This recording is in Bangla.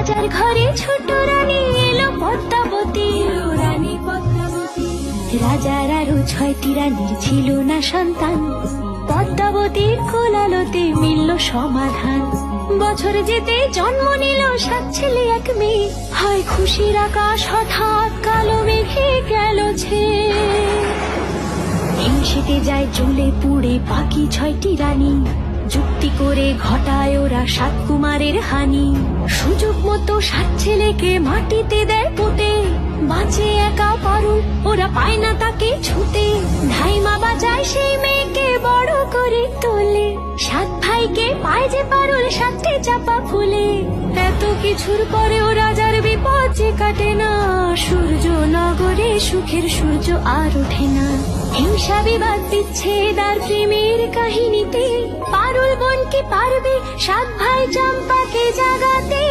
রাজার ঘরে ছোট রানী এলো পদ্মাবতী, রানী পদ্মাবতী। রাজার আরো 6টি রানীর ছিল না সন্তান, পদ্মাবতীর কোলালোতে মিলল সমাধান। বছর যেতে জন্ম নিল 7 ছেলে 1 মেয়ে, হয় খুশির আকাশ হঠাৎ কালো মেঘে গেল ছেয়ে। হিংসেতে যায় জ্বলে পুড়ে বাকি 6টি রানী, যুক্তি করে ঘটায় ওরা 7 কুমারের হানি। সুযোগ মতো 7 ছেলেকে মাটিতে দেয় পুঁতে, বাঁচে একা পারুল, ওরা পায় না তাকে ছুতে। ধাইমা বাজায় সেই মেয়েকে বড় করে তোলে, 7 ভাইকে পায় যে পারুল 7টে চাপা ফুলে। এত কিছুর পরেও রাজার বিপদ যে কাটে না, সূর্য নগরে সুখের সূর্য আর ওঠে না। হিংসা বিবাদ বিচ্ছেদ আর প্রেমের কাহিনীতে পারুল বোন কি পারবে 7 ভাই চম্পাকে জাগাতে।